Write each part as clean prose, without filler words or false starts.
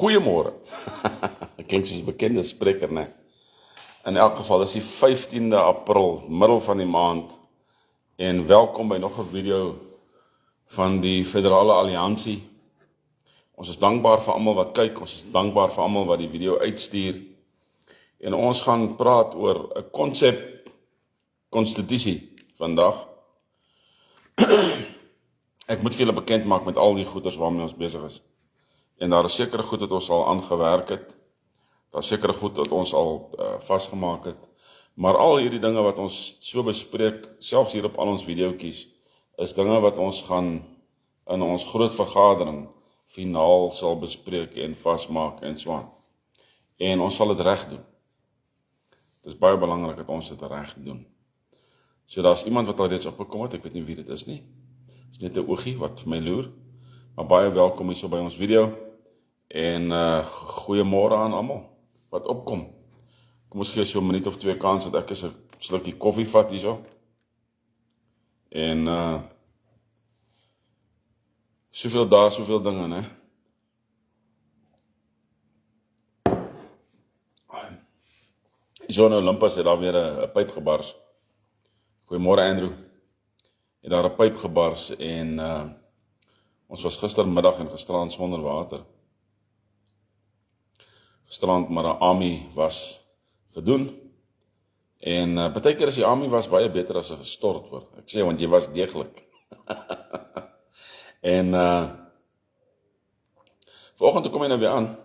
Goeiemôre. Ek klink soos 'n bekende spreker, né? In elk geval, dis die 15de April, middel van die maand, en welkom by nog 'n video van die Federale Alliansie. Ons is dankbaar vir almal wat kyk, ons is dankbaar vir almal wat die video uitstuur, en ons gaan praat oor 'n konsep konstitusie vandag. Ek moet vir julle bekend maak met al die goeders waarmee ons besig is. En daar is sekere goed wat ons al aangewerk het, daar is sekere goed wat ons al vasgemaak het, maar al hierdie dinge wat ons so bespreek, selfs hier op al ons videoetjies, is dinge wat ons gaan in ons groot vergadering finaal sal bespreek en vasmaak en so aan. En ons sal dit reg doen. Dit is baie belangrik dat ons dit reg doen. So daar is iemand wat al reeds opgekom het, ek weet nie wie dit is nie. Dit is net 'n oogie wat vir my loer, maar baie welkom hier so by ons video. En goeiemôre aan almal wat opkom. Kom ons gee so 'n minuut of 2 kans dat ek 'n slukkie koffie vat hierso. En soveel dae, soveel dinge, né? John Olympus het daar weer 'n pyp gebars. Goeiemôre Andrew. Het daar 'n pyp gebars en ons was gistermiddag en gisterand sonder water. Gisterand maar 'n army was gedoen. En baie keer is die army was baie beter as 'n gestort hoor. Ek sê want jy was deeglik. En vanoggend kom hy nou weer aan.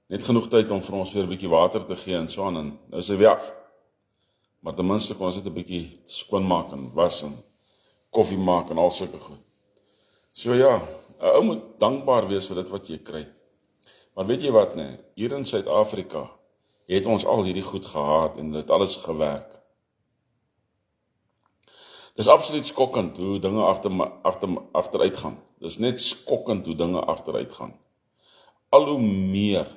Net genoeg tyd om vir ons weer 'n bietjie water te gee en so aan, en nou is hy weer af. Maar ten minste kon ons net 'n bietjie skoonmaak en was en koffie maak en al sulke goed. So ja, 'n ou moet dankbaar wees vir dit wat jy kry. Maar weet jy wat, nee, hier in Suid-Afrika het ons al hierdie goed gehad en dit alles gewerk. Dis absoluut skokkend hoe dinge agteruit gaan. Dis net skokkend hoe dinge agteruit gaan. Al hoe meer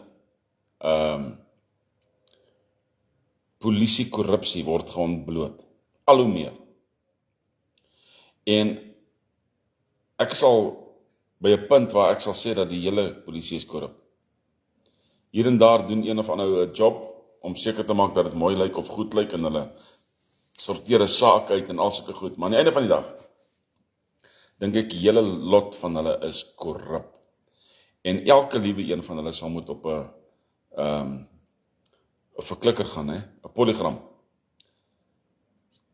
polisie-korrupsie word geontbloot. Al hoe meer. En ek sal by 'n punt waar ek sal sê dat die hele polisie is korrup. Hier en daar doen een of ander 'n job om seker te maak dat dit mooi lyk of goed lyk en hulle sorteer 'n saak uit en al sulke goed. Maar aan die einde van die dag dink ek die hele lot van hulle is korrup. En elke liewe een van hulle sal moet op 'n verklikker gaan, 'n polygram,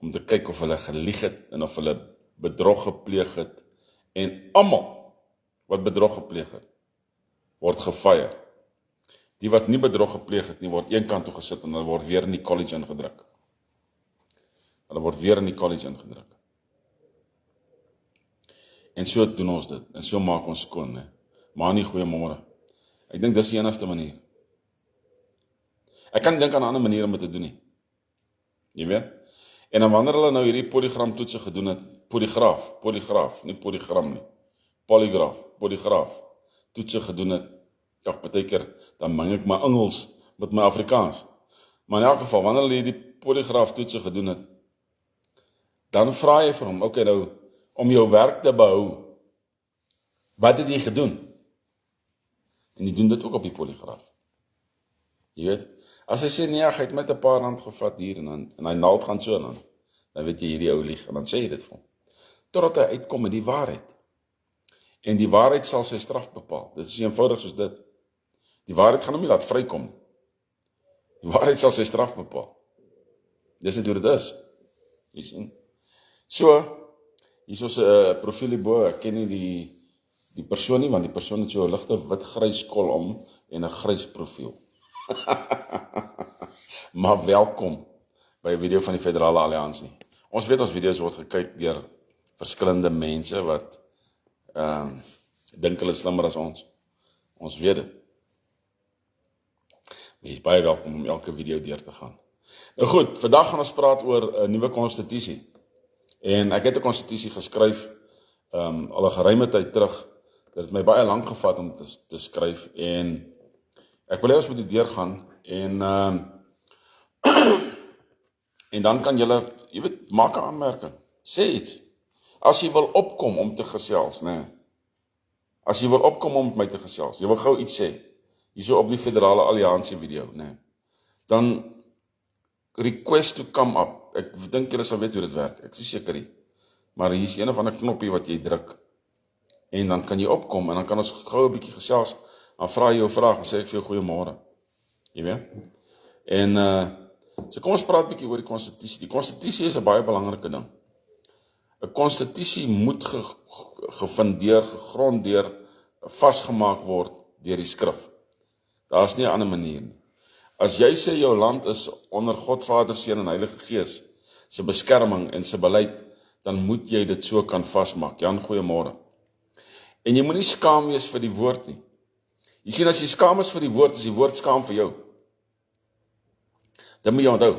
om te kyk of hulle gelieg het en of hulle bedrog gepleeg het. En almal wat bedrog gepleeg het, word gefire. Die wat nie bedrog gepleeg het nie, word een kant toe gesit en hulle word weer in die college ingedruk. En so doen ons dit, en so maak ons skoon, né? Maar nie goeiemôre. Ek dink dis die enigste manier. Ek kan dink aan 'n ander manier om dit te doen nie. Jy weet? En dan wanneer hulle nou hierdie polygram toetse gedoen het, polygraaf, nie polygram nie. Polygraaf toetse gedoen het. Ja, baie keer dan meng ek my Engels met my Afrikaans. Maar in elk geval, wanneer hulle hierdie polygraaf toetse gedoen het, dan vra jy vir hom, okay nou, om jou werk te behou, wat het jy gedoen? En jy doen dit ook op die polygraaf. Jy weet, as hy sê nee, hy het met 'n paar rand gevat hier en hy naald gaan so en dan weet jy hierdie ou lieg, en dan sê jy dit vir hom. Totdat hy uitkom met die waarheid. En die waarheid sal sy straf bepaal. Dit is eenvoudig soos dit. Die waarheid gaan hom nie laat vrykom. Die waarheid sal sy straf bepaal. Dis net hoe dit is. Jy sien. So, hier is 'n profiel hierbo, ek ken nie die persoon nie, want die persoon het so 'n ligte wit-grys kol om en 'n grys profiel. Maar welkom by 'n video van die Federale Alliansie. Ons weet ons video's word gekyk deur verskillende mense wat dink hulle is slimmer as ons. Ons weet dit. Jy is baie welkom om elke video deur te gaan. Nou goed, vandag gaan ons praat oor 'n nuwe konstitusie. En ek het 'n konstitusie geskryf al 'n geruime tyd terug. Dit het my baie lank gevat om te skryf en ek wil hê ons moet dit deurgaan en dan kan jy weet, maak 'n aanmerking. Sê iets. As jy wil opkom om te gesels, né? As jy wil opkom om met my te gesels, jy wil gou iets sê, hierso op die Federale Alliansie video, nee, dan request to come up. Ek dink julle sal weet hoe dit werk, ek is seker nie. Maar hier is een of ander knoppie wat jy druk, en dan kan jy opkom, en dan kan ons gou 'n bietjie gesels, dan vra jy jou vraag, en sê ek vir jou goeiemôre. Jy weet? En, so kom ons praat 'n bietjie oor die konstitusie. Die konstitusie is 'n baie belangrike ding. 'n Konstitusie moet gefundeer, gegrondeer, vasgemaak word deur die skrif. Daar is nie 'n ander manier nie. As jy sê jou land is onder God, Vader, Seun en Heilige Gees se beskerming en se beleid, dan moet jy dit so kan vasmaak. Jan, goeiemôre. En jy moenie skaam wees vir die woord nie. Jy sien, as jy skaam is vir die woord, is die woord skaam vir jou. Dit moet jy onthou.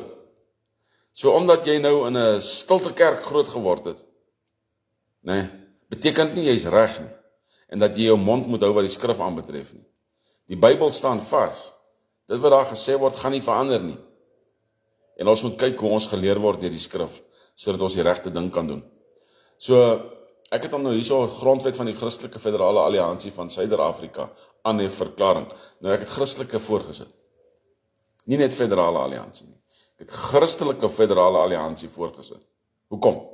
So omdat jy nou in 'n stilte kerk groot geword het, nee, beteken nie jy's reg nie, en dat jy jou mond moet hou wat die skrif aanbetref nie. Die Bybel staan vas. Dit wat daar gesê word, gaan nie verander nie. En ons moet kyk hoe ons geleer word deur die skrif, sodat ons die regte ding kan doen. So, ek het dan nou hierso grondwet van die Christelike Federale Alliansie van Suider-Afrika aan 'n verklaring. Nou, ek het Christelike voorgesit. Nie net Federale Alliansie nie. Ek het Christelike Federale Alliansie voorgesit. Hoekom?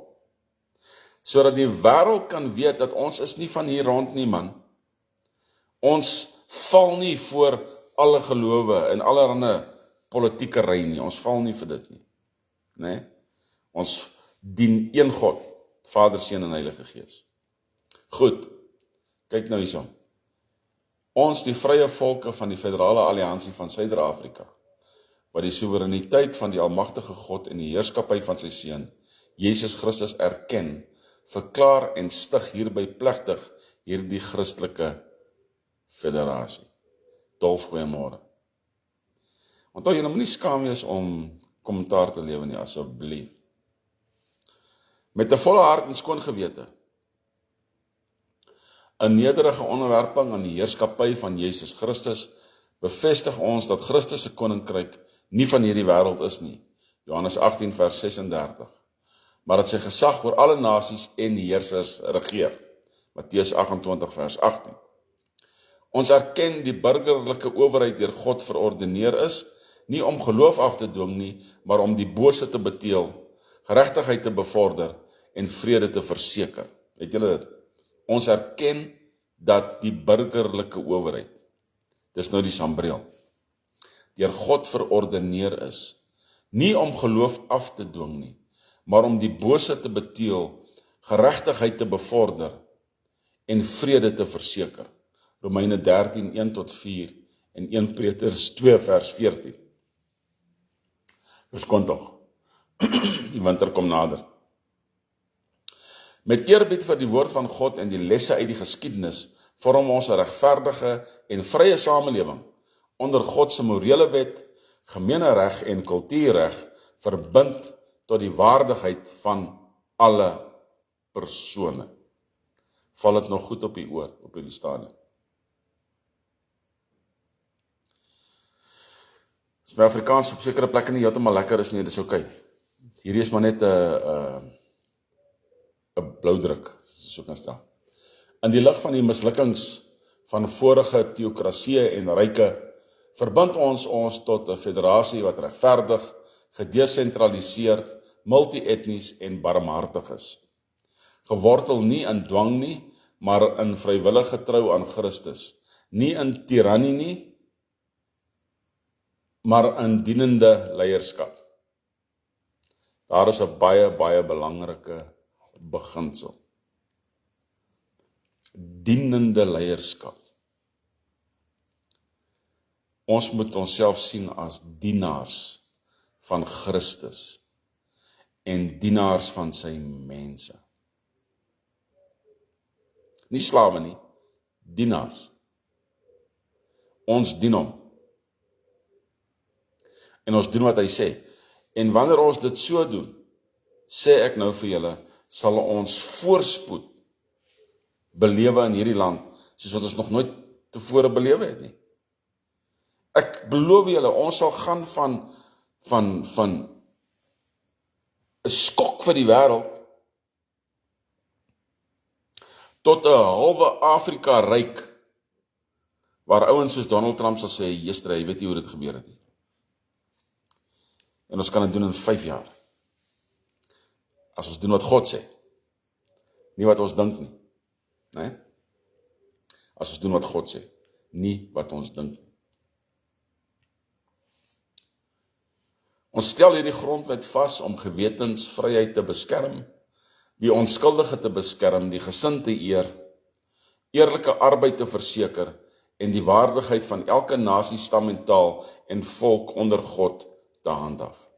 Sodat die wêreld kan weet dat ons is nie van hier rond nie, man. Ons val nie voor alle gelowe en allerhande politieke ry nie. Ons val nie vir dit nie. Nee? Ons dien een God, Vader, Seun en Heilige Gees. Goed, kyk nou hierso. Ons, die vrye volke van die Federale Alliansie van Suider-Afrika, wat die soewereiniteit van die almagtige God en die heerskappy van sy Seun, Jesus Christus erken, verklaar en stig hierby plegtig hierdie Christelike Federasie. Dolf, goeiemôre. Onthou, jy moet nie skaam wees om kommentaar te lewe nie, asseblief. Met 'n volle hart en skoon gewete. 'n nederige onderwerping aan die heerskappy van Jesus Christus bevestig ons dat Christus se koninkryk nie van hierdie wêreld is nie. Johannes 18 vers 36. Maar dat sy gesag oor alle nasies en heersers regeer. Matteus 28 vers 18. Ons erken die burgerlike owerheid deur God verordeneer is, nie om geloof af te dwing nie, maar om die bose te beteel, geregtigheid te bevorder en vrede te verseker. Weet julle dit? Ons erken dat die burgerlike owerheid, dis nou die sambreel, deur God verordeneer is, nie om geloof af te dwing nie, maar om die bose te beteel, geregtigheid te bevorder en vrede te verseker. Romeine 13, 1-4 en 1 Petrus 2 vers 14. Verskon tog, die winter kom nader. Met eerbied vir die woord van God en die lesse uit die geskiedenis, vorm ons 'n regverdige en vrye samelewing onder God se morele wet, gemeenereg en kultuurreg, verbind tot die waardigheid van alle persone. Val dit nog goed op die oor, op die stadium? As my Afrikaans op sekere plekke nie heeltemal lekker is nie, dis oké. Hierdie is maar net 'n bloudruk, so kan stel. In die lig van die mislukkings van vorige teokrasieë en ryke, verbind ons tot 'n federasie wat regverdig, gedesentraliseerd, multi-etnies en barmhartig is. Gewortel nie in dwang nie, maar in vrywillige trou aan Christus. Nie in tirannie nie, maar in dienende leierskap. Daar is 'n baie belangrike beginsel. Dienende leierskap. Ons moet onsself sien as dienaars van Christus en dienaars van sy mense. Nie slawe nie, dienaars. Ons dien hom. En ons doen wat hy sê. En wanneer ons dit so doen, sê ek nou vir julle, sal ons voorspoed belewe in hierdie land, soos wat ons nog nooit tevore belewe het nie. Ek beloof julle, ons sal gaan van 'n skok vir die wêreld tot 'n halwe Afrika ryk waar ouens soos Donald Trump sal sê, "Jester, jy weet nie hoe dit gebeur het nie." En ons kan dit doen in 5 jaar. As ons doen wat God sê, nie wat ons dink nie. Nee? As ons doen wat God sê, nie wat ons dink nie. Ons stel hierdie grondwet vas om gewetensvryheid te beskerm, die onskuldige te beskerm, die gesin te eer, eerlike arbeid te verseker en die waardigheid van elke nasie, stam en taal en volk onder God te handhaaf.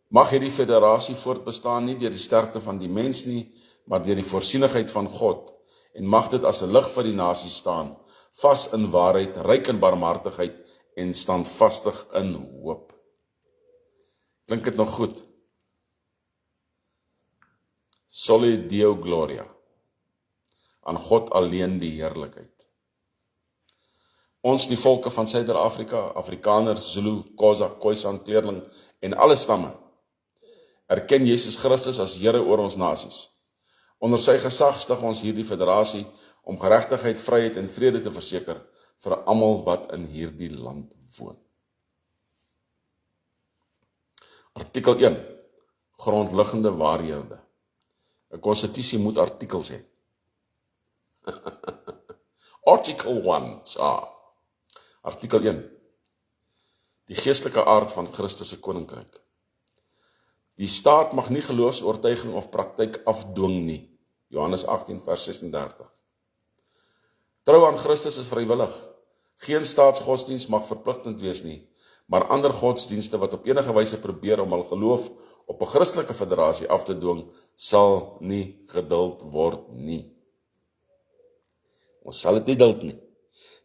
Mag hierdie federasie voortbestaan nie deur die sterkte van die mens nie, maar deur die voorsienigheid van God, en mag dit as 'n lig vir die nasie staan, vas in waarheid, ryk in barmhartigheid en standvastig in hoop. Klink dit nog goed? Soli Deo Gloria. Aan God alleen die heerlikheid. Ons die volke van Suider-Afrika, Afrikaners, Zulu, Xhosa, Khoisan, Kleerling en alle stamme, erken Jesus Christus as Here oor ons nasies. Onder sy gesag stig ons hierdie federasie om geregtigheid, vryheid en vrede te verseker vir almal wat in hierdie land woon. Artikel 1. Grondliggende waarhede. 'n Konstitusie moet artikels hê. Article 1, Artikel 1. Die geestelike aard van Christus se koninkryk. Die staat mag nie geloofsoortuiging of praktyk afdwing nie. Johannes 18 vers 36. Trou aan Christus is vrywillig. Geen staatsgodsdienst mag verpligtend wees nie, maar ander godsdienste wat op enige wyse probeer om hul geloof op 'n Christelike federasie af te dwing, sal nie geduld word nie. Ons sal dit nie duld nie.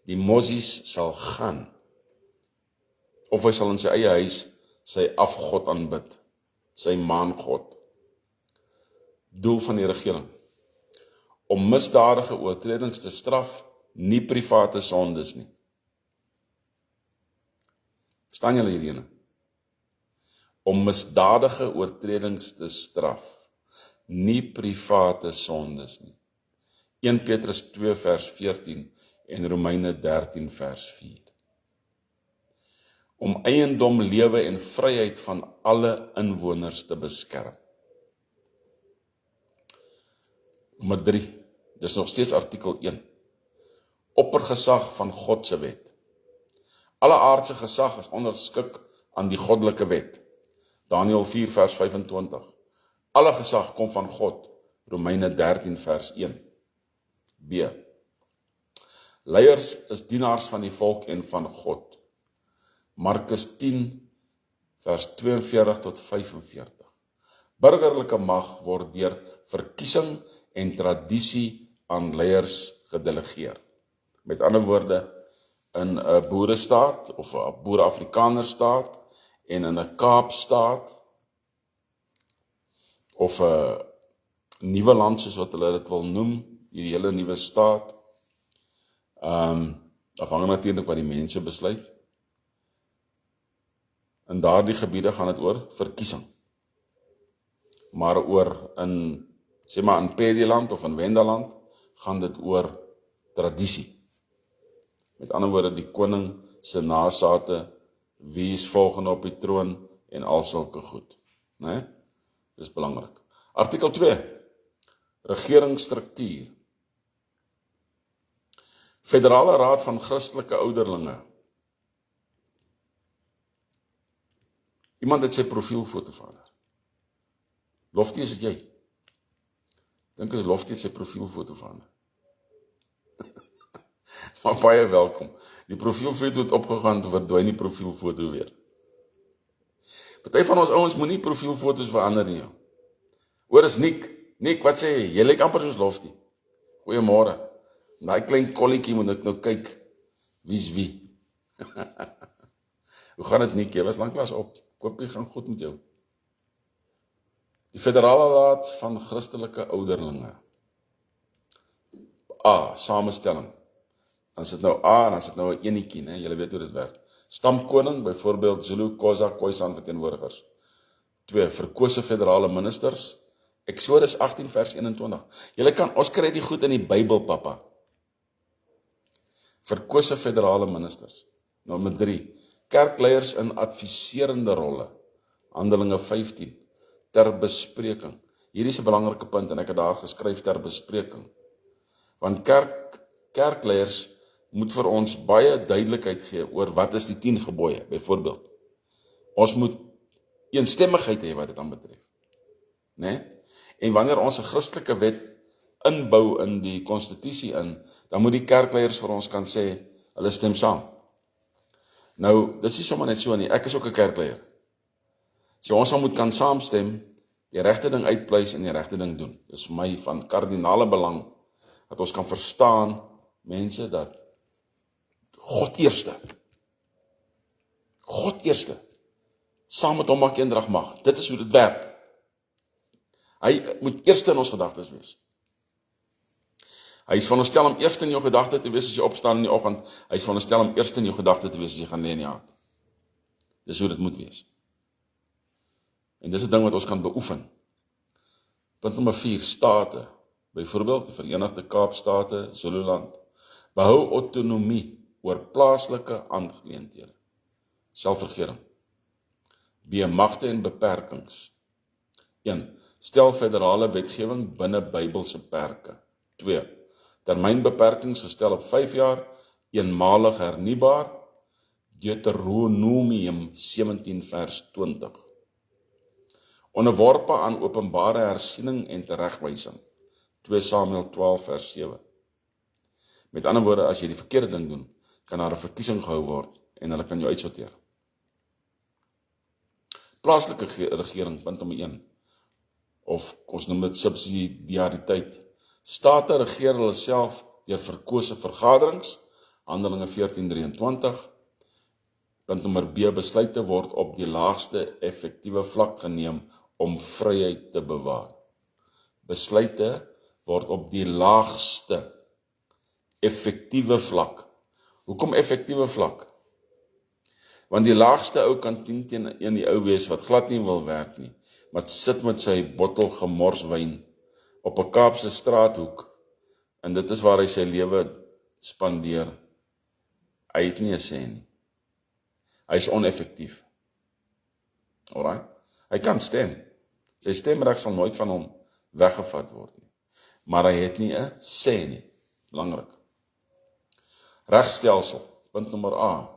Die Moses sal gaan, of hy sal in sy eie huis sy afgod aanbid, sy maangod. Doel van die regering: om misdadige oortredings te straf, nie private sondes nie. Verstaan julle hierdie? Om misdadige oortredings te straf, nie private sondes nie. 1 Petrus 2 vers 14 en Romeine 13 vers 4. Om eiendom, lewe en vryheid van alle inwoners te beskerm. Nommer 3, dis nog steeds artikel 1. Oppergesag van God se wet. Alle aardse gesag is onderskik aan die goddelike wet. Daniël 4 vers 25. Alle gesag kom van God. Romeine 13 vers 1. B. Leiers is dienaars van die volk en van God. Markus 10 vers 42 tot 45. Burgerlike mag word deur verkiesing en tradisie aan leiers gedelegeer. Met ander woorde, in 'n boerestaat of 'n boere-Afrikanerstaat en in 'n Kaapstaat of 'n nuwe land soos wat hulle dit wil noem, die hele nuwe staat, afhangend natuurlik wat die mense besluit. In daardie gebiede gaan dit oor verkiesing. Maar oor in Pediland of in Wendaland gaan dit oor tradisie. Met ander woorde, die koning se nasate, wie is volgende op die troon en al sulke goed. Nee? Dis belangrik. Artikel 2. Regeringsstruktuur. Federale Raad van Christelike Ouderlinge. Iemand het sy profielfoto verander. Loftie, is dit jy? Dink as Loftie het sy profielfoto verander. Maar baie welkom. Die profielfoto het opgegaan, toe verdwyn die profielfoto weer. Party van ons ouens moet nie profielfoto's verander nie. Hoor, is Nick. Nick, wat sê jy? Jy lyk amper soos Loftie. Goeiemôre. Daai klein kolletjie moet ek nou kyk. Wie's wie? Hoe gaan dit, Nick? Jy was lanklaas op. Koop jy gaan goed met jou. Die Federale Raad van Christelike Ouderlinge. A. Samestelling. Dan is dit nou A en dan is dit nou 'n enetjie, né? Julle weet hoe dit werk. Stamkoning, byvoorbeeld Zulu, Xhosa, Khoisan verteenwoordigers. 2. Verkose federale ministers. Exodus 18 vers 21. Julle kan, ons kry die goed in die Bybel, pappa. verkose federale ministers. Nommer 3, kerkleiers in adviserende rolle, Handelinge 15, ter bespreking. Hierdie is 'n belangrike punt en ek het daar geskryf ter bespreking. Want kerkleiers moet vir ons baie duidelikheid gee oor wat is die 10 gebooie, byvoorbeeld. Ons moet eensstemmigheid hê wat dit aanbetref. Né? En wanneer ons 'n Christelike wet inbou in die konstitusie dan moet die kerkleiers vir ons kan sê, hulle stem saam. Nou, dit is nie sommer net so nie, ek is ook 'n kerkleier. So ons moet kan saamstem, die regte ding uitpleis en die regte ding doen. Dit is vir my van kardinale belang, dat ons kan verstaan, mense, dat God eerste, saam met hom maak eendrag mag. Dit is hoe dit werk. Hy moet eerste in ons gedagtes wees. Hy is veronderstel om eerste in jou gedagte te wees as jy opstaan in die oggend. Hy is veronderstel om eerste in jou gedagte te wees as jy gaan lê in die aand. Dis hoe dit moet wees. En dis 'n ding wat ons kan beoefen. Punt nommer 4, state. Byvoorbeeld die Verenigde Kaapstate, Zululand, behou autonomie oor plaaslike aangeleenthede. Selfregering. B, magte en beperkings. 1. Stel federale wetgewing binne Bybelse perke. 2. Termynbeperkings gestel op 5 jaar, eenmalig hernubaar. Deuteronomium 17 vers 20. Onderworpe aan openbare hersiening en teregwysing. 2 Samuel 12 vers 7. Met ander woorde, as jy die verkeerde ding doen, kan daar 'n verkiesing gehou word en hulle kan jou uitsorteer. Plaaslike regering, punt nommer 1. Of ons noem dit subsidiariteit. State regeer hulle self deur verkose vergaderings, Handelinge 14:23. Punt nommer B, besluite word op die laagste effektiewe vlak geneem om vryheid te bewaar. Besluite word op die laagste effektiewe vlak. Hoekom effektiewe vlak? Want die laagste ou kan 10 teen 1 die ou wees wat glad nie wil werk nie, maar sit met sy bottel gemors wyn op 'n Kaapse straathoek, en dit is waar hy sy lewe spandeer. Hy het nie 'n sê nie. Hy is oneffektief. Alright? Hy kan stem. Sy stemreg sal nooit van hom weggevat word nie. Maar hy het nie 'n sê nie. Belangrik. Regstelsel. Punt nommer A.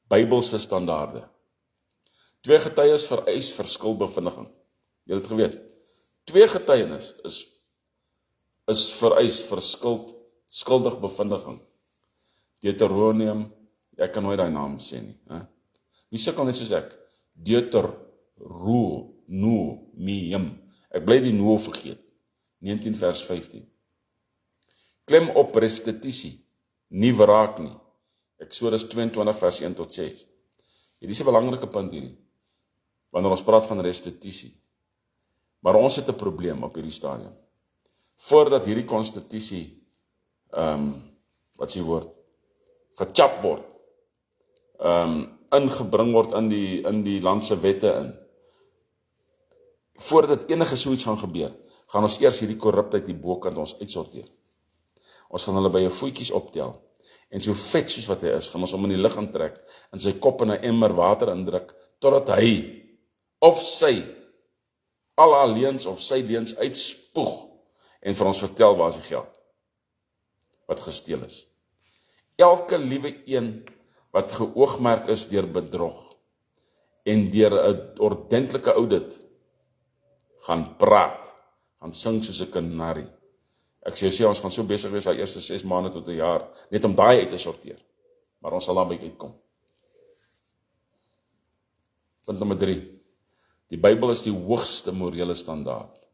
Bybelse standaarde. 2 getuies vereis vir skuldbevindiging. Jy het geweet. 2 getuienis is vereis vir skuldig bevindiging. Deuteronomium, ek kan nooit daai naam sê nie. Wie sukkel net soos ek? Deuteronomium. Ek bly die no vergeet. 19 vers 15. Klem op restituisie, nie wraak nie. Eksodus 22 vers 1 tot 6. Hierdie is 'n belangrike punt hierdie, wanneer ons praat van restituisie. Maar ons het 'n probleem op hierdie stadium. Voordat hierdie konstitusie, wat is die woord, gechap word, ingebring word in die land se wette in. Voordat enige so iets gaan gebeur, gaan ons eers hierdie korruptheid die bokant ons uitsorteer. Ons gaan hulle by 'n voetjies optel, en so vet soos wat hy is, gaan ons hom in die lug aantrek, en sy kop in 'n emmer water indruk, totdat hy, of sy, al haar leuns of sy leuns uitspoeg, en vir ons vertel waar is die geld, wat gesteel is. Elke liewe een, wat geoogmerk is deur bedrog, en deur 'n ordentlike audit, gaan praat, gaan sing soos 'n kanarie. Ek sê, ons gaan so besig wees die eerste 6 maande tot 'n jaar, net om daai uit te sorteer. Maar ons sal daarby uitkom. Punt nommer 3. Die Bybel is die hoogste morele standaard,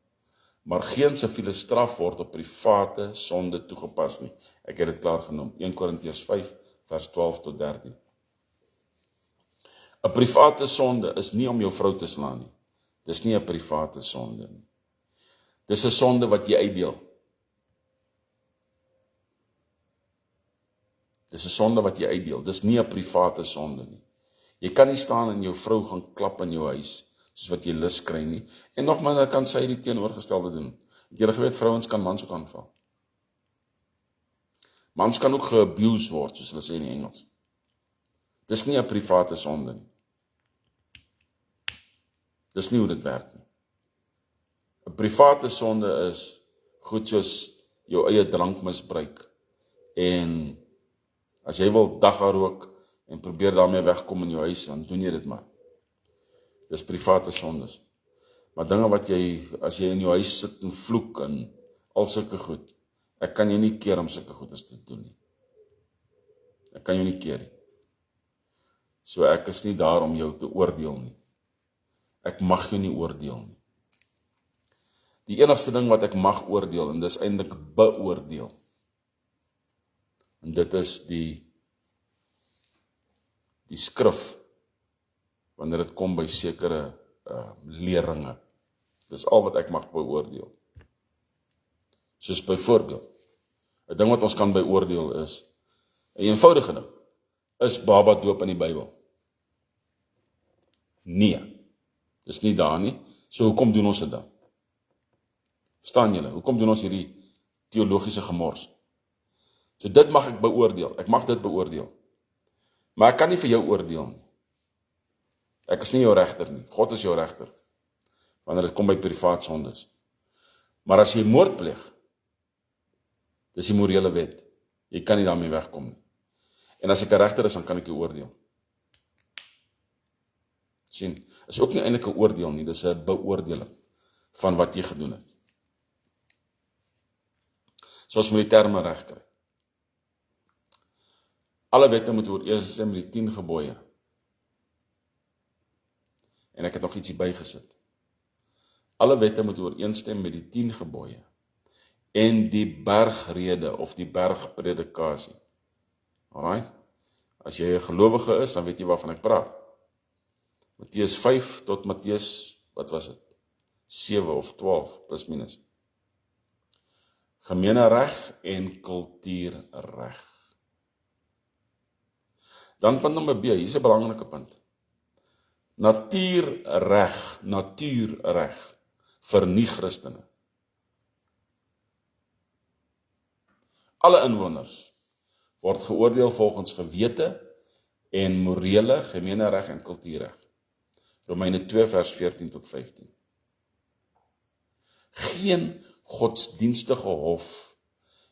maar geen siviele straf word op private sonde toegepas nie. Ek het dit klaar genoem, 1 Korintiërs 5, vers 12 tot 13. 'n Private sonde is nie om jou vrou te slaan nie. Dis nie 'n private sonde nie. Dis 'n sonde wat jy uitdeel. Dis 'n sonde wat jy uitdeel. Dis nie 'n private sonde nie. Jy kan nie staan en jou vrou gaan klap in jou huis, soos wat jy lus kry nie. En nog minder kan sy die teenoorgestelde doen. Het julle geweet, vrouens kan mans ook aanval. Mans kan ook ge-abuse word, soos hulle sê in die Engels. Dis nie 'n private sonde nie. Dis nie hoe dit werk nie. 'n Private sonde is goed soos jou eie drankmisbruik. En as jy wil dagga rook en probeer daarmee wegkom in jou huis, dan doen jy dit maar. Dis private sondes. Maar dinge wat as jy in jou huis sit en vloek en al sulke goed, ek kan jou nie keer om sulke goedes te doen nie. Ek kan jou nie keer nie. So ek is nie daar om jou te oordeel nie. Ek mag jou nie oordeel nie. Die enigste ding wat ek mag oordeel, en dis eintlik beoordeel, en dit is die skrif, wanneer dit kom by sekere leringe. Dis al wat ek mag beoordeel. Soos byvoorbeeld, 'n ding wat ons kan beoordeel is, 'n eenvoudige ding, is baba doop in die Bybel? Nee, dis nie daar nie, so hoekom doen ons dit dan? Verstaan julle, hoekom doen ons hierdie teologiese gemors? So dit mag ek beoordeel, ek mag dit beoordeel. Maar ek kan nie vir jou oordeel nie. Ek is nie jou regter nie, God is jou regter, wanneer dit kom by privaat sondes. Maar as jy moord pleeg, dis die morele wet, jy kan nie daarmee wegkom nie. En as ek 'n regter is, dan kan ek jou oordeel. Sien, is ook nie eintlik 'n oordeel nie, dis 'n beoordeling van wat jy gedoen het. So ons moet die terme reg kry. Alle wette moet ooreenstem met die 10 gebooie. En ek het nog ietsie bygesit. Alle wette moet ooreenstem met die 10 gebooie en die bergrede of die bergpredikasie. Alright? As jy 'n gelowige is, dan weet jy waarvan ek praat. Matteus 5 tot Matteus, wat was dit? 7 of 12, plus minus. Gemeenereg en kultuurreg. Dan punt nommer B, hier is 'n belangrike punt. Natuurreg vir nie-Christene. Alle inwoners word geoordeel volgens gewete en morele, gemeenereg en kultuurreg. Romeine 2 vers 14 tot 15. Geen godsdienstige hof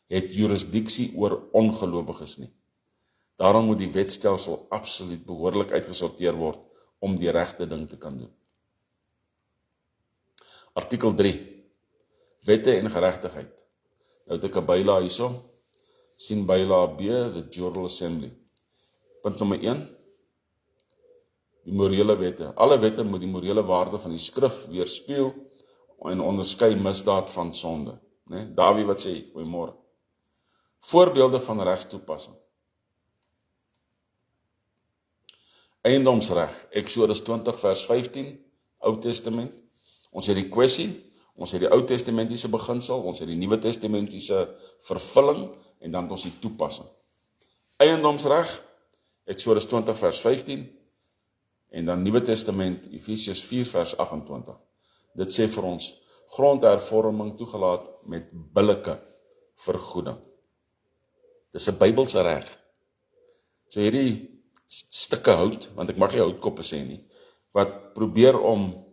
het jurisdiksie oor ongelowiges nie. Daarom moet die wetstelsel absoluut behoorlik uitgesorteer word om die regte ding te kan doen. Artikel 3. Wette en geregtigheid. Nou het ek 'n bylaag hierso. Sien bylaag B, the General Assembly. Punt nommer 1. Die morele wette. Alle wette moet die morele waarde van die skrif weerspieël en onderskei misdaad van sonde. Dawie wat sê, goeiemôre. Voorbeelde van regstoepassing. Eiendomsreg, Eksodus 20 vers 15, Ou Testament. Ons het die kwessie, ons het die Ou Testamentiese beginsel, ons het die Nuwe Testamentiese vervulling, en dan het ons die toepassing. Eiendomsreg, Eksodus 20 vers 15, en dan Nuwe Testament, Efesiërs 4 vers 28. Dit sê vir ons, grondhervorming toegelaat met billike vergoeding. Dis 'n Bybelse reg. So hierdie stukke hout, want ek mag nie houtkoppe sê nie, wat probeer om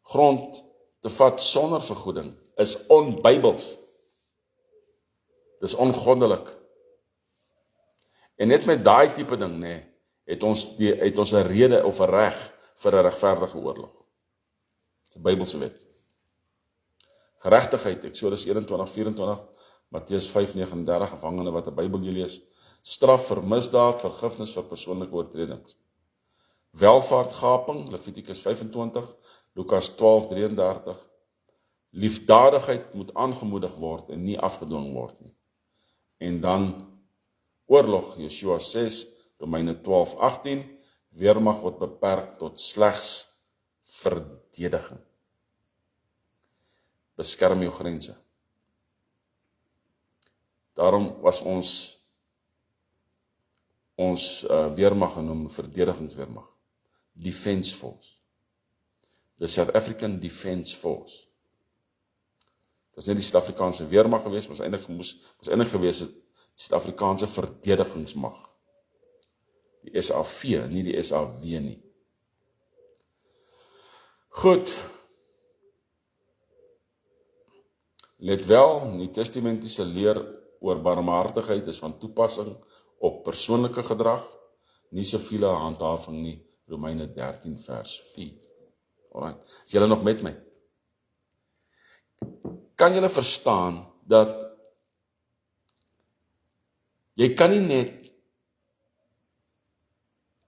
grond te vat sonder vergoeding, is onbybels. Dis ongoddelik. En net met daai tipe ding, het ons 'n rede of 'n reg vir 'n regverdige oorlog. Dis 'n Bybelse wet. Geregtigheid, Eksodus 21:24, Matteus 5:39, afhangende wat 'n Bybel jy lees. Straf vir misdaad, vergifnis vir persoonlike oortredings. Welvaartgaping, Levitikus 25, Lukas 12:33. Liefdadigheid moet aangemoedig word en nie afgedwing word nie. En dan oorlog, Joshua 6, Romeine 12:18, weermag word beperk tot slegs verdediging. Beskerm jou grense. Daarom was ons weermag genoem verdedigingsweermag. Defense Force. The South African Defense Force. was nie die Suid-Afrikaanse weermag gewees, was eintlik gewees die Suid-Afrikaanse verdedigingsmag. Die SAV, nie die SAW nie. Goed. Let wel, die testamentiese leer oor barmhartigheid is van toepassing op persoonlike gedrag, nie siviele handhaving nie, Romeine 13 vers 4. Alright, is julle nog met my? Kan julle verstaan dat jy kan nie net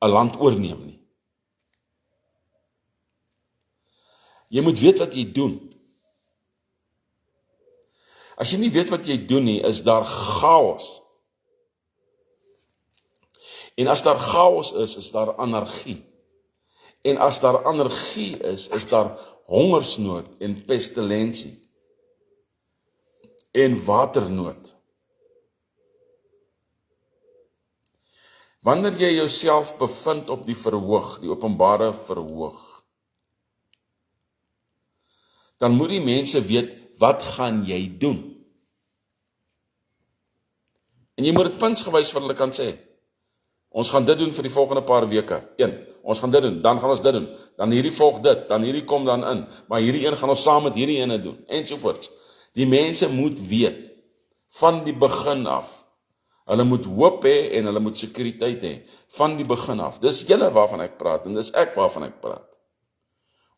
'n land oorneem nie. Jy moet weet wat jy doen. As jy nie weet wat jy doen nie, is daar chaos. En as daar chaos is daar anargie. En as daar anargie is daar hongersnood en pestilensie. En waternood. Wanneer jy jouself bevind op die verhoog, die openbare verhoog, dan moet die mense weet, wat gaan jy doen? En jy moet dit puntsgewys vir hulle kan sê. Ons gaan dit doen vir die volgende paar weke. 1, ons gaan dit doen, dan gaan ons dit doen, dan hierdie volg dit, dan hierdie kom dan in, maar hierdie een gaan ons saam met hierdie ene doen, ensovoorts. Die mense moet weet, van die begin af. Hulle moet hoop hê en hulle moet sekuriteit hê, van die begin af. Dis julle waarvan ek praat, en dis ek waarvan ek praat.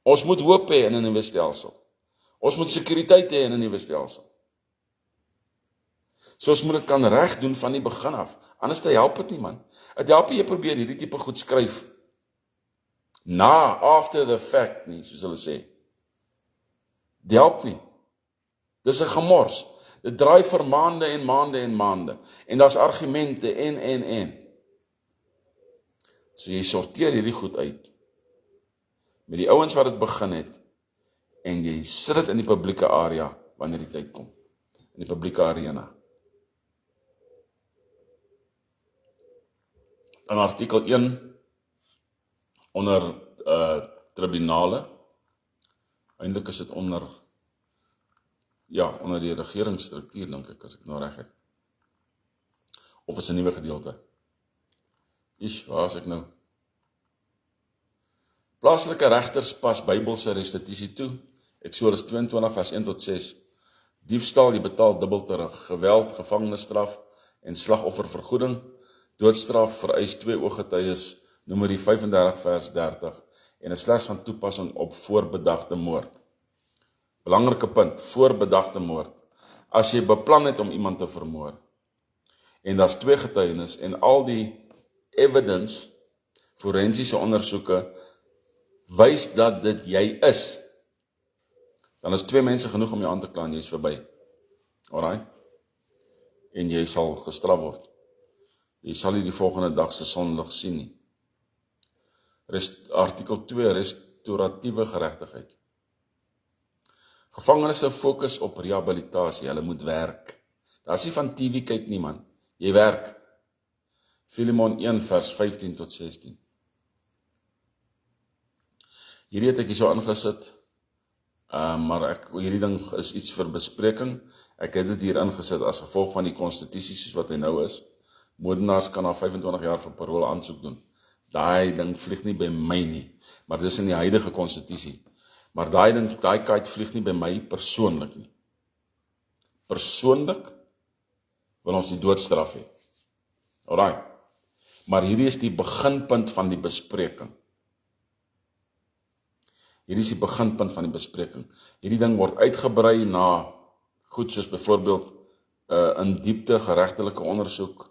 Ons moet hoop hê in 'n nuwe stelsel. Ons moet sekuriteit hê in 'n nuwe stelsel. So ons moet dit kan reg doen van die begin af. Anders te help dit nie, man. Het help jy probeer hierdie tipe goed skryf. After the fact nie, soos hulle sê. Dit help nie. Dis 'n gemors. Dit draai vir maande en maande en maande. En daar's argumente en. So jy sorteer hierdie goed uit. Met die ouens wat dit begin het. En jy sit dit in die publieke area, wanneer die tyd kom. In die publieke arena. In artikel 1, onder tribunale, eintlik is dit onder die regeringsstruktuur, dink ek, as ek nou reg het. Of is 'n nuwe gedeelte. Waar is ek nou? Plaaslike regters pas Bybelse restitusie toe. Eksodus 22 vers 1 tot 6. Diefstal, jy betaal dubbel terug. Geweld, gevangenisstraf en slagoffervergoeding. Doodstraf vereis 2 ooggetuies, Numeri 35 vers 30, en is slegs van toepassing op voorbedagte moord. Belangrike punt, voorbedagte moord. As jy beplan het om iemand te vermoor, en daar's 2 getuienis, en al die evidence, forensiese ondersoeke, wys dat dit jy is, dan is 2 mense genoeg om jou aan te kla en jy is verby. Alright? En jy sal gestraf word. Jy sal nie die volgende dag se sonlig sien nie. Artikel 2, restauratiewe geregtigheid. Gevangenes fokus op rehabilitasie, hulle moet werk. Daar is nie van TV kyk nie, man. Jy werk. Filemon 1 vers 15 tot 16. Hierdie het ek hier so ingesit, maar hierdie ding is iets vir bespreking. Ek het dit hier ingesit as gevolg van die konstitusie soos wat hy nou is. Moordenaars kan na 25 jaar vir parol aansoek doen. Daai ding vlieg nie by my nie, maar dis in die huidige konstitusie. Maar daai kite vlieg nie by my persoonlik nie. Persoonlik wil ons die doodstraf hê. Alright. Maar hierdie is die beginpunt van die bespreking. Hierdie is die beginpunt van die bespreking. Hierdie ding word uitgebrei na goed soos byvoorbeeld in diepte geregtelike ondersoek.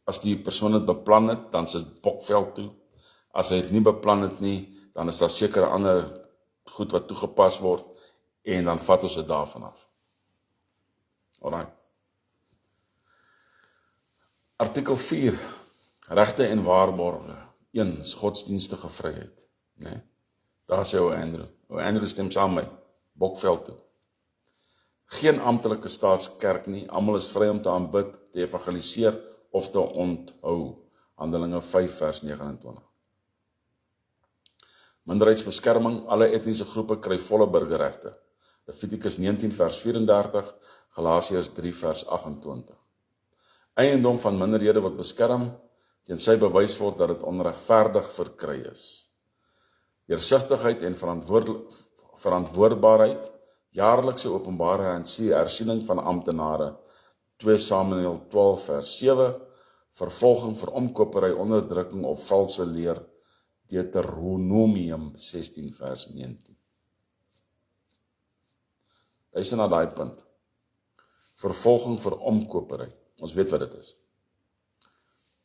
As die persoon het beplan het, dan is dit bokveld toe. As hy het nie beplan het nie, dan is daar sekere ander goed wat toegepas word, en dan vat ons dit daarvan af. Alright. Artikel 4, regte en waarborge. 1 is godsdienstige vryheid. Nee? Daar sê ou Andrew stem saam met my, bokveld toe. Geen amptelike staatskerk nie, almal is vry om te aanbid, te evangeliseer of te onthou. Handelinge 5 vers 29. Minderheidsbeskerming, alle etniese groepe kry volle burgerregte. Levitikus 19 vers 34, Galasiërs 3 vers 28. Eiendom van minderhede wat beskerm, teen sy bewys word dat dit onregverdig verkry is. Deursigtigheid en verantwoordbaarheid, jaarlikse openbare hersiening van amptenare, 2 Samuel 12 vers 7, vervolging vir omkopery, onderdrukking of valse leer, Deuteronomium 16 vers 19. Luister na daai punt. Vervolging vir omkopery, ons weet wat dit is.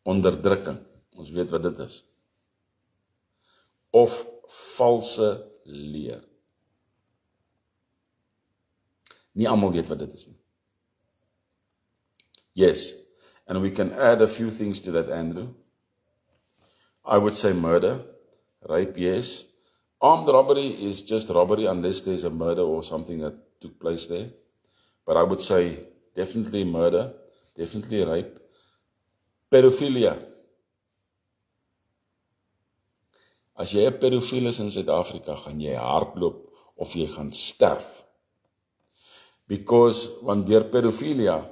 Onderdrukking, ons weet wat dit is. Of valse leer. Nie almal weet wat dit is nie. Yes, and we can add a few things to that, Andrew. I would say murder, rape, yes. Armed robbery is just robbery unless there's a murder or something that took place there. But I would say definitely murder, definitely rape. Pedophilia. As jy 'n pedofiel is in Suid-Afrika, gaan jy hardloop of jy gaan sterf. Want deur pedofilia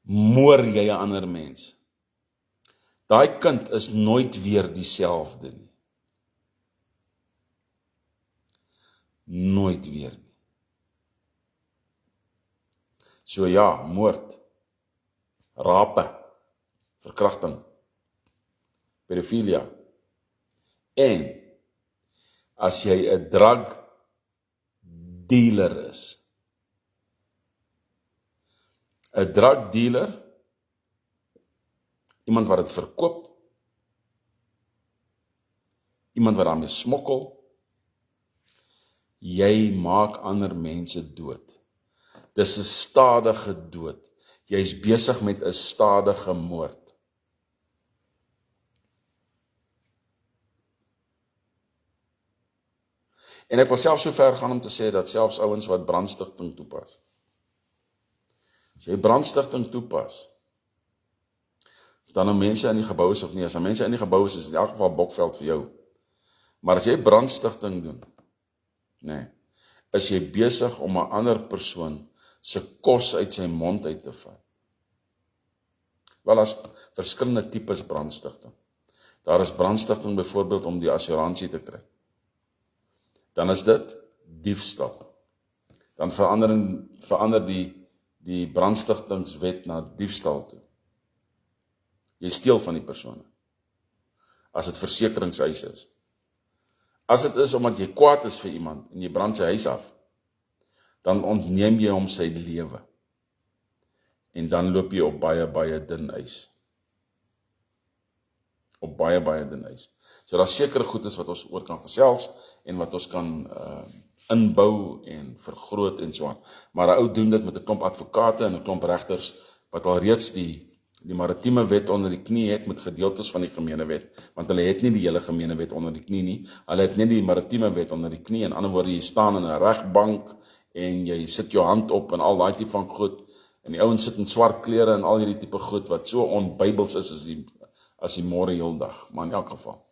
moor jy 'n ander mens. Daai kind is nooit weer dieselfde nie. Nooit weer nie. So ja, moord, rape, verkrachting, pedofilia. En as jy 'n drug dealer is. 'n drug dealer, iemand wat dit verkoop, iemand wat daarmee smokkel, jy maak ander mense dood. Dis 'n stadige dood. Jy's besig met 'n stadige moord. En ek wil self so ver gaan om te sê dat selfs ouens wat brandstigting toepas. As jy brandstigting toepas, of dan nou mense in die gebou is of nie, as dan mense in die gebou is in elk geval bokveld vir jou. Maar as jy brandstigting doen, nee, is jy besig om 'n ander persoon se kos uit sy mond uit te vat. Wel, as verskillende tipes brandstigting. Daar is brandstigting byvoorbeeld om die assuransie te kry. Dan is dit diefstal. Dan verander die brandstigtingswet na diefstal toe. Jy steel van die persone. As dit versekeringseis is. As dit is omdat jy kwaad is vir iemand en jy brand sy huis af, dan ontneem jy hom sy lewe. En dan loop jy op baie, baie dun ys. Op baie, baie dun ys. So daar sekere goedes wat ons oor kan gesels en wat ons kan inbou en vergroot en so aan. Maar 'n ou doen dit met 'n klomp advokate en 'n klomp regters wat al reeds die maritieme wet onder die knie het met gedeeltes van die gemene wet, want hulle het nie die hele gemene wet onder die knie nie, hulle het net die maritieme wet onder die knie. In ander woorde, jy staan in 'n regbank en jy sit jou hand op en al daai tipe van goed, en die ouens sit in swart klere en al hierdie tipe goed wat so onbybels is as die môre heeldag, maar in elk geval.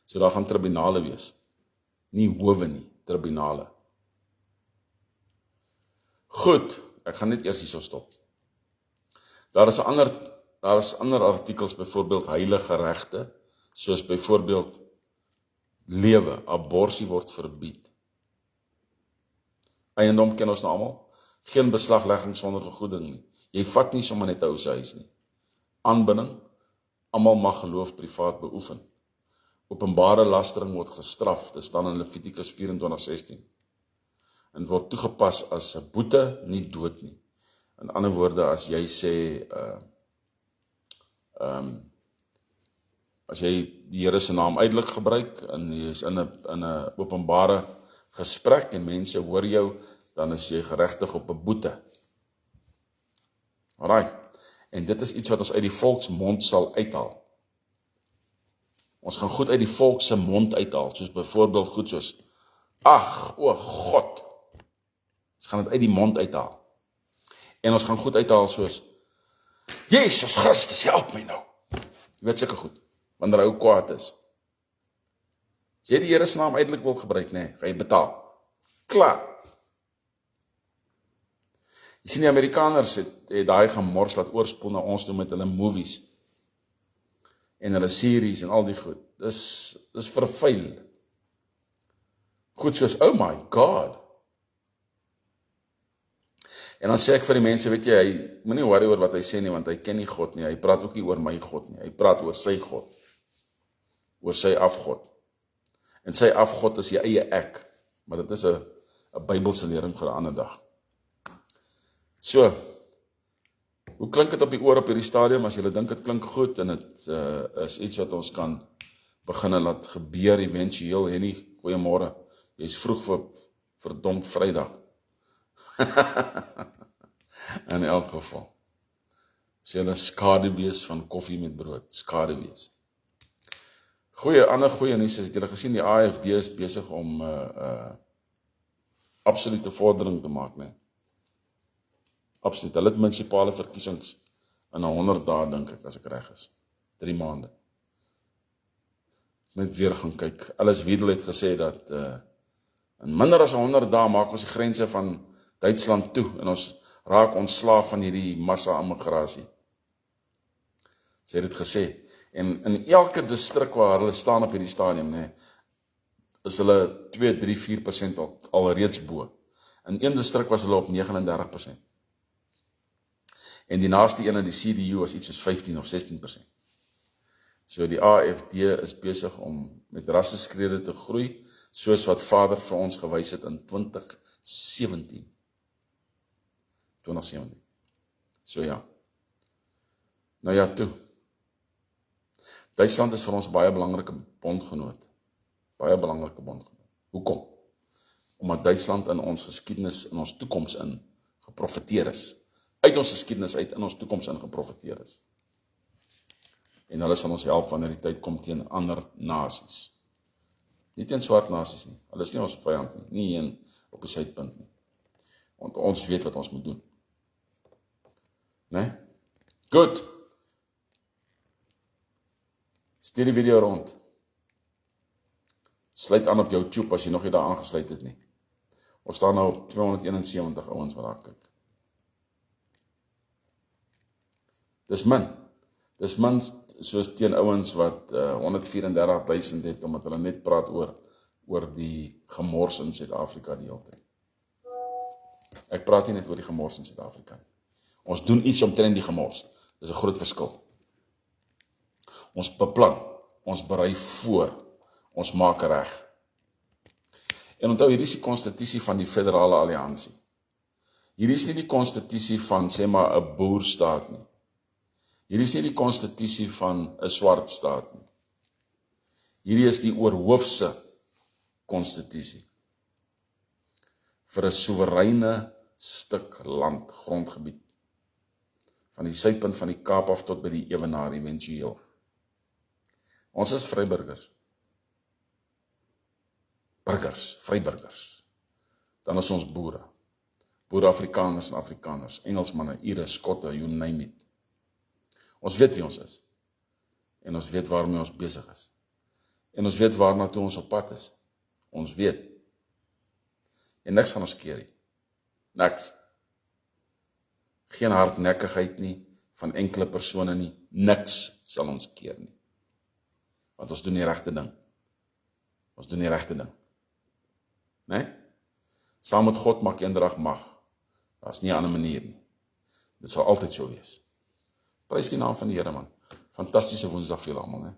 So daar gaan tribunale wees. Nie howe nie, tribunale. Goed, ek gaan net eers hierso stop. Daar is ander artikels, byvoorbeeld heilige regte, soos byvoorbeeld lewe, aborsie word verbied. Eiendom ken ons nou almal, geen beslaglegging sonder vergoeding nie. Jy vat nie sommer net 'n ou se huis nie. Aanbinding, almal mag geloof privaat beoefen. Openbare lastering word gestraf, dit staan in Levitikus 24:16. En word toegepas as 'n boete, nie dood nie. In ander woorde, as jy sê, as jy die Here se naam uitelik gebruik, en jy is in 'n openbare gesprek, en mense hoor jou, dan is jy geregtig op 'n boete. Alright, en dit is iets wat ons uit die volksmond sal uithaal. Ons gaan goed uit die volk se mond uithaal, soos byvoorbeeld goed soos, ag, o God, ons gaan dit uit die mond uithaal. En ons gaan goed uithaal soos, Jesus Christus, help my nou. Jy weet sulke goed, wanneer hy ook kwaad is. As jy die Here se naam uitelik wil gebruik, nee, gaan jy betaal. Klaar. Jy sien die Amerikaners het daai gemors laat oorspoel na ons toe met hulle movies en hulle series en al die goed. Dis vervuil. Goed soos, oh my God. En dan sê ek vir die mense, weet jy, hy moenie worry oor wat hy sê nie, want hy ken nie God nie, hy praat ook nie oor my God nie, hy praat oor sy God, oor sy afgod. En sy afgod is jy eie ek, maar dit is 'n Bybelse lering vir 'n ander dag. So, hoe klink dit op die oor op hierdie stadium, as julle dink dit klink goed, en dit is iets wat ons kan begin laat gebeur eventueel, en nie, goeiemôre, jy is vroeg vir verdomd Vrydag. In elk geval, sê hulle skaduwees van koffie met brood, skaduwees. Ander goeie nuus is, het julle gesien, die AFD is besig om absolute vordering te maak, nee. Absoluut, hulle het munisipale verkiesings in 100 dae, dink ek, as ek reg is. 3 maande. Net weer gaan kyk. Alice Weidel het gesê dat in minder as 100 dae maak ons die grense van Duitsland toe, en ons raak ontslaaf van hierdie massa-immigrasie. Sy het dit gesê. En in elke distrik waar hulle staan op hierdie stadium, nee, is hulle 2, 3, 4% al reeds bo. In een distrik was hulle op 39%. En die naaste ene, die CDU, was iets soos 15 of 16%. So die AFD is besig om met rasseskrede te groei, soos wat Vader vir ons gewys het in 2017. So ja. Nou ja, toe. Duitsland is vir ons baie belangrike bondgenoot. Baie belangrike bondgenoot. Hoekom? Omdat Duitsland in ons geskiedenis, in ons toekoms in geprofeteer is. Uit ons geskiedenis uit, in ons toekoms in geprofeteer is. En hulle sal ons help wanneer die tyd kom teen ander nasies. Nie teen swart nasies nie. Hulle is nie ons vyand nie. Nie een op die suidpunt nie. Want ons weet wat ons moet doen. Nee? Goed. Stuur die video rond. Sluit aan op jou YouTube as jy nog nie daar aangesluit het nie. Ons staan nou op 271 ouens wat daar kyk. Dis min soos teen ouens wat 134.000 het, omdat hulle net praat oor die gemors in Suid-Afrika die hele tyd. Ek praat nie net oor die gemors in Suid-Afrika nie. Ons doen iets omtrent die gemors. Dis 'n groot verskil. Ons beplan, ons berei voor, ons maak reg. En onthou, hierdie is die konstitusie van die Federale Alliansie. Hierdie is nie die konstitusie van, sê maar, 'n boerstaat nie. Hierdie is nie die konstitusie van 'n swart staat nie. Hierdie is die oorhoofse konstitusie vir 'n soewereine stuk land, grondgebied, van die suidpunt van die Kaap af tot by die Ewenaar eventueel. Ons is vryburgers. Vryburgers. Dan is ons boere. Boere Afrikaners en Afrikaners, Engelsmanne, Ire, Skotte, you name it. Ons weet wie ons is. En ons weet waarmee ons besig is. En ons weet waarna toe ons op pad is. Ons weet. En niks gaan ons keer nie. Niks. Geen hardnekkigheid nie, van enkele persone nie. Niks sal ons keer nie. Want ons doen die regte ding. Ons doen die regte ding. Nee? Saam met God maak eendag mag. Daar is nie 'n ander manier nie. Dit sal altyd so wees. Prys die naam van die Here, man. Fantastiese Woensdag vir julle almal, né?